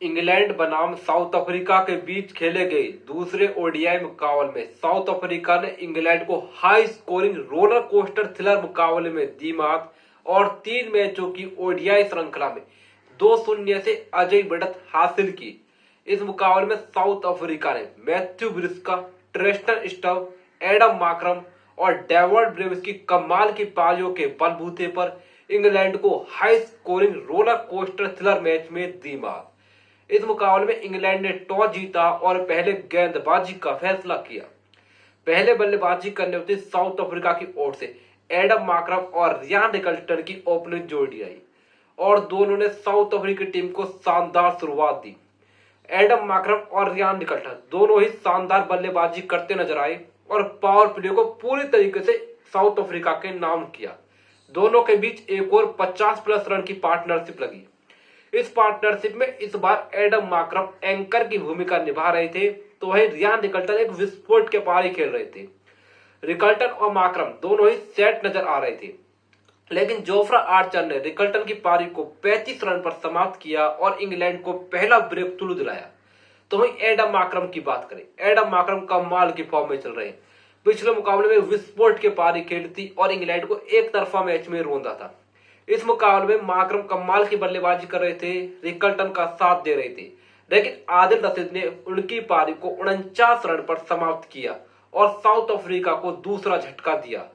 England बनाम south Africa के बीच खेले गए दूसरे ओडीआई मुकाबले में साउथ अफ्रीका ने इंग्लैंड को high scoring roller coaster thriller मुकाबले में दी मात और 3 मैचों की ओडीआई श्रृंखला में 2-0 से अजय बढ़त हासिल की। इस मुकाबले में साउथ अफ्रीका ने मैथ्यू ब्रिस्का, ट्रेस्टन स्टव, एडम माक्रम और डेवर्ड ब्रेविस की कमाल की पारियों के बलबूते पर इंग्लैंड को high scoring roller coaster thriller match में दी मात। इस मुकाबले में इंग्लैंड ने टॉस जीता और पहले गेंदबाजी का फैसला किया। पहले बल्लेबाजी करने उतरी साउथ अफ्रीका की ओर से एडम माक्रम और रियान निकल्टन की ओपनिंग जोड़ी आई और दोनों ने साउथ अफ्रीकी टीम को शानदार शुरुआत दी। एडम माक्रम और रियान निकल्टन दोनों ही शानदार बल्लेबाजी करते नजर आए और पावर प्ले को पूरी तरीके से साउथ अफ्रीका के नाम किया। दोनों के बीच एक और 50+ रन की पार्टनरशिप लगी। इस पार्टनरशिप में इस बार एडम माक्रम एंकर की भूमिका निभा रहे थे तो वही रियान निकल्टन एक विस्फोट के पारी खेल रहे थे। रिकल्टन और माक्रम दोनों ही सेट नजर आ रहे थे, लेकिन जोफ्रा आर्चर ने रिकल्टन की पारी को 35 रन पर समाप्त किया और इंग्लैंड को पहला ब्रेक थ्रू दिलाया। तो वही एडम माक्रम की बात करें, एडम माक्रम कमाल की फॉर्म में चल रहे हैं। पिछले मुकाबले में विस्फोट के पारी खेली थी और इंग्लैंड को एक तरफा मैच में रोंदा था। इस मुकाबले में माक्रम कमाल की बल्लेबाजी कर रहे थे, रिकल्टन का साथ दे रहे थे, लेकिन आदिल रशीद ने उनकी पारी को 49 रन पर समाप्त किया और साउथ अफ्रीका को दूसरा झटका दिया।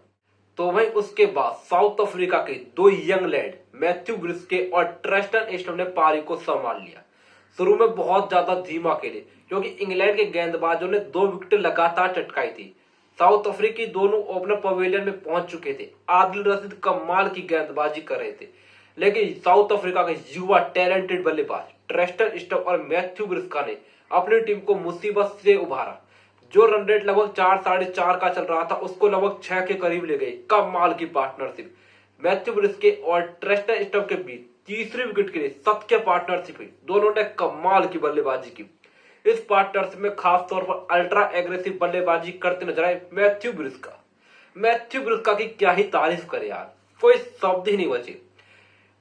तो वहीं उसके बाद साउथ अफ्रीका के दो यंग लैंड मैथ्यू ब्रिस्के और ट्रेस्टन स्टव ने पारी को संभाल लिया। शुरू में बहुत ज्यादा धीमा खेले क्योंकि इंग्लैंड के गेंदबाजों ने 2 विकेट लगातार चटकाई थी। साउथ अफ्रीकी दोनों ओपनर पवेलियन में पहुंच चुके थे। आदिल रशीद कमाल की गेंदबाजी कर रहे थे, लेकिन साउथ अफ्रीका के युवा टैलेंटेड बल्लेबाज ट्रेस्टन स्टव और मैथ्यू ब्रिस्का ने अपनी टीम को मुसीबत से उभारा। जो रन रेट लगभग 4-4.5 का चल रहा था उसको लगभग 6 के करीब ले गई। कमाल की पार्टनरशिप मैथ्यू ब्रिस्के और ट्रेस्टन स्टव के बीच तीसरी विकेट के लिए सबके पार्टनरशिप हुई। दोनों ने कमाल की बल्लेबाजी की। इस पार्टनरशिप में खास तौर पर अल्ट्रा एग्रेसिव बल्लेबाजी करते नजर आए मैथ्यू ब्रिस्का। मैथ्यू ब्रिस्का की क्या ही तारीफ करे यार, कोई शब्द ही नहीं बचे।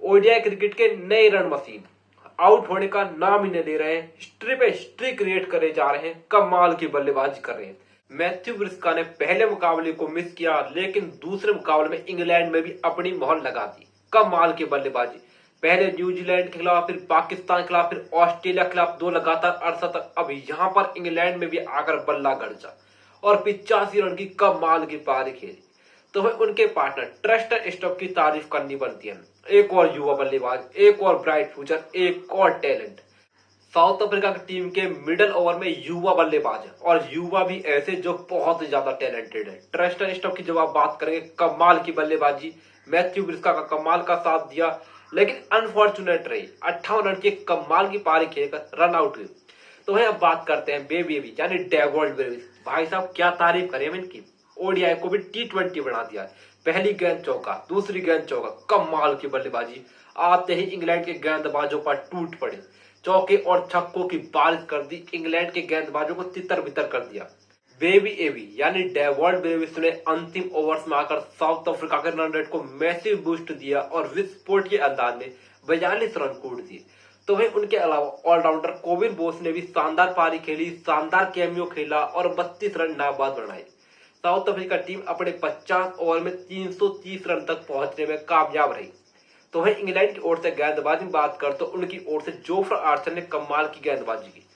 ओडीआई क्रिकेट के नए रन मशीन, आउट होने का नाम ही नहीं ले रहे हैं, हिस्ट्री पे हिस्ट्री क्रिएट करे जा रहे हैं, कमाल की बल्लेबाजी कर रहे हैं। मैथ्यू ब्रिस्का ने पहले मुकाबले को मिस किया, लेकिन दूसरे मुकाबले में इंग्लैंड में भी अपनी मोहर लगा दी। कमाल की बल्लेबाजी, पहले न्यूजीलैंड के खिलाफ, फिर पाकिस्तान के खिलाफ, फिर ऑस्ट्रेलिया के खिलाफ 2 लगातार अर्धशतक, अब यहाँ पर इंग्लैंड में भी आकर बल्ला गरजा और 85 रन की कमाल की पारी खेली। तो वह उनके पार्टनर ट्रेस्टन स्टव की तारीफ करनी बनती है। एक और युवा बल्लेबाज, एक और ब्राइट फ्यूचर, एक और टैलेंट। साउथ अफ्रीका की टीम के मिडिल ओवर में युवा बल्लेबाज है और युवा भी ऐसे जो बहुत ज्यादा टैलेंटेड है। ट्रेस्टन स्टव की जब आप बात करेंगे, कमाल की बल्लेबाजी, मैथ्यू ब्रिस्का का कमाल का साथ दिया, लेकिन अनफॉर्चुनेट रही। 58 रन की कमाल की पारी खेलकर रन आउट हुई। तो वही अब बात करते हैं बेबी यानी डेवर्ड ब्रेविस। भाई साहब क्या तारीफ करें इनकी, ओडीआई को भी T20 बना दिया। पहली गेंद चौका, दूसरी गेंद चौका, कमाल की बल्लेबाजी। आते ही इंग्लैंड के गेंदबाजों पर टूट पड़े, चौके और छक्कों की बारिश कर दी, इंग्लैंड के गेंदबाजों को तितर बितर कर दिया। बेबी एबी यानी डेवर्ड ब्रेविस ने अंतिम ओवर्स में आकर साउथ अफ्रीका के रन रेट को मैसिव बूस्ट दिया और विस्फोट के अंदाज में 42 रन कूट दिए। तो वहीं उनके अलावा ऑलराउंडर कोविन बोस ने भी शानदार पारी खेली, शानदार कैमियो खेला और 32 रन नाबाद बनाए। साउथ अफ्रीका टीम अपने 50 ओवर में 330 रन तक पहुंचने में कामयाब रही। तो वहीं इंग्लैंड की ओर से गेंदबाजी की बात कर तो उनकी ओर से जोफ्रा आर्चर ने कमाल की गेंदबाजी की।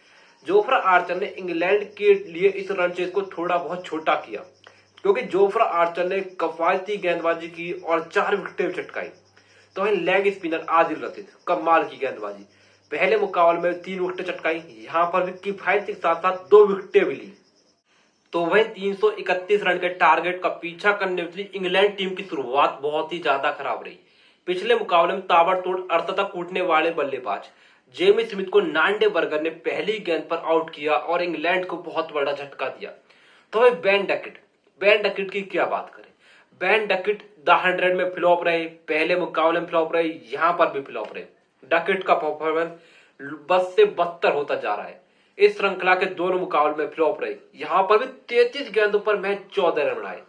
जोफ्रा आर्चर ने इंग्लैंड के लिए इस रन चेज को थोड़ा बहुत छोटा किया, क्योंकि जोफ्रा आर्चर ने कफायती गेंदबाजी की और 4 विकेटें चटकाई। तो वहीं लेग स्पिनर आदिल रशीद, कमाल की गेंदबाजी, पहले मुकाबले में 3 विकेटें चटकाई, यहाँ पर भी किफायती के साथ साथ 2 विकेटें भी ली। तो वहीं 331 रन के टारगेट का पीछा करने उतरी इंग्लैंड टीम की शुरुआत बहुत ही ज्यादा खराब रही। पिछले मुकाबले में ताबड़तोड़ अर्धशतक कूटने वाले बल्लेबाज जेमी स्मिथ को नांडे बर्गर ने पहली गेंद पर आउट किया और इंग्लैंड को बहुत बड़ा झटका दिया। तो वही बेन डकेट की क्या बात करें, बेन डकेट द 100 में फ्लॉप रहे, पहले मुकाबले में फ्लॉप रहे, यहाँ पर भी फ्लॉप रहे। डकेट का परफॉर्मेंस बद से बदतर होता जा रहा है। इस श्रृंखला के दोनों मुकाबले में फ्लॉप रहे, यहाँ पर भी 33 गेंदों पर महज 14 रन बनाए।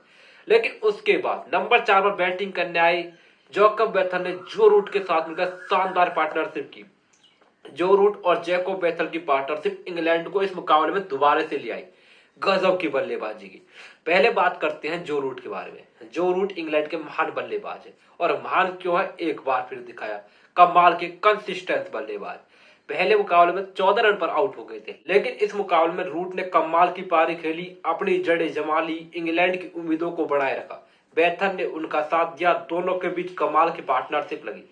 लेकिन उसके बाद नंबर 4 पर बैटिंग करने आए जॉकब बेथन ने जो रूट के साथ मिलकर शानदार पार्टनरशिप की। जो रूट और जैकोब बेथल की पार्टनरशिप इंग्लैंड को इस मुकाबले में दोबारा से ले आई। गजब की बल्लेबाजी की। पहले बात करते हैं जो रूट के बारे में। जो रूट इंग्लैंड के महान बल्लेबाज है, और महान क्यों है एक बार फिर दिखाया। कमाल के कंसिस्टेंट बल्लेबाज। पहले मुकाबले में 14 रन पर आउट हो गए थे, लेकिन इस मुकाबले में रूट ने कमाल की पारी खेली, अपनी जड़ें जमा ली, इंग्लैंड की उम्मीदों को बढ़ाए रखा। बेथल ने उनका साथ दिया, दोनों के बीच कमाल की पार्टनरशिप लगी।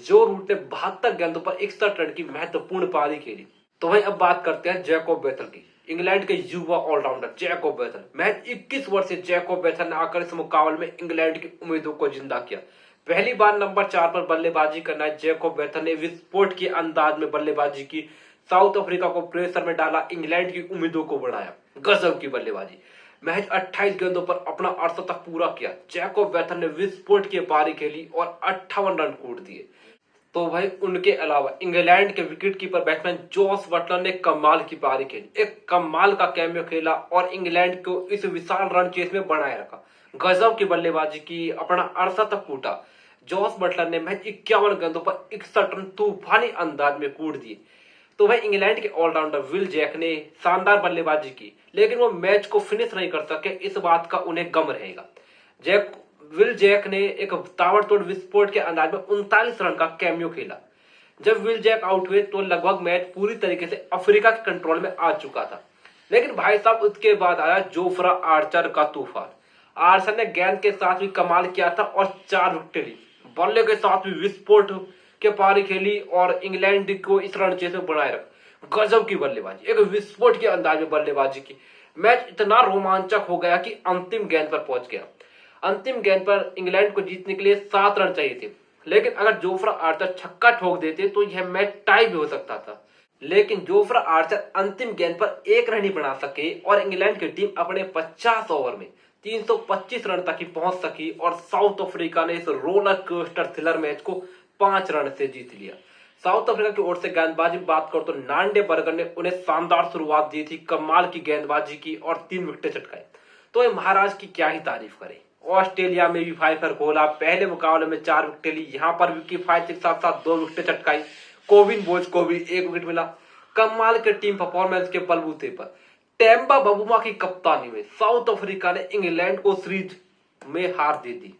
जो रूट ने 72 गेंदों पर 61 रन की महत्वपूर्ण पारी खेली। तो वहीं अब बात करते हैं जैकोब बेथल की। इंग्लैंड के युवा ऑलराउंडर जैकोब बेथल, महज 21 वर्षीय जैकोब बेथल ने आकर इस मुकाबले में इंग्लैंड की उम्मीदों को जिंदा किया। पहली बार नंबर 4 पर बल्लेबाजी करना जैकोब बेथल ने विस्फोट के अंदाज में बल्लेबाजी की, साउथ अफ्रीका को प्रेशर में डाला, इंग्लैंड की उम्मीदों को बढ़ाया। गजब की बल्लेबाजी। महज 28 गेंदों पर अपना अर्धशतक पूरा किया। जैकोब बेथल ने विस्फोट की पारी खेली और 58 रन कूट दिए। तो भाई उनके अलावा इंग्लैंड के विकेटकीपर बैट्समैन जोस बटलर ने कमाल की पारी खेली, एक कमाल का कैमियो खेला और इंग्लैंड को इस विशाल रन चेस में बनाए रखा। गजब की बल्लेबाजी की, अपना अर्धशतक कूटा। जोस बटलर ने महज 51 गेंदों पर 61 रन तूफानी अंदाज में कूट दिए। तो भाई इंग्लैंड के ऑलराउंडर विल जैक ने शानदार बल्लेबाजी की, लेकिन वो मैच को फिनिश नहीं कर सके, इस बात का उन्हें गम रहेगा। विल जैक ने एक ताबड़तोड़ विस्फोट के अंदाज में 39 रन का कैमियो खेला। जब विल जैक आउट हुए तो लगभग मैच पूरी तरीके से अफ्रीका के कंट्रोल में आ चुका था। लेकिन भाई साहब उसके बाद आया जोफ्रा आर्चर का तूफान। आर्चर ने गेंद के साथ भी कमाल किया था और 4 विकेट ली। बल्ले के साथ भी विस्फोट के पारी खेली और इंग्लैंड को इस रण चेस में बनाए रखा। गजब की बल्लेबाजी, एक विस्फोट के अंदाज में बल्लेबाजी की। मैच इतना रोमांचक हो गया कि अंतिम गेंद पर पहुंच गया। अंतिम गेंद पर इंग्लैंड को जीतने के लिए 7 रन चाहिए थे, लेकिन अगर जोफ्रा आर्चर छक्का ठोक देते तो यह मैच टाई भी हो सकता था। लेकिन जोफ्रा आर्चर अंतिम गेंद पर 1 रन ही बना सके और इंग्लैंड की टीम अपने 50 ओवर में 325 रन तक ही पहुंच सकी और साउथ अफ्रीका ने इस रोलर कोस्टर थ्रिलर मैच को 5 रन से जीत लिया। साउथ अफ्रीका की ओर से गेंदबाजी बात करो तो नांडे बर्गर ने उन्हें शानदार शुरुआत दी थी, कमाल की गेंदबाजी की और 3 विकेटें चटकाई। तो महाराज की क्या ही तारीफ करें। ऑस्ट्रेलिया में भी फाइफर खोला, पहले मुकाबले में 4 विकेट ली, यहाँ पर भी किफायत के साथ साथ 2 विकेट चटकाई। कोविन बोज को भी 1 विकेट मिला। कमाल के टीम परफॉर्मेंस के बलबूते पर टेम्बा बबूमा की कप्तानी में साउथ अफ्रीका ने इंग्लैंड को सीरीज में हार दे दी।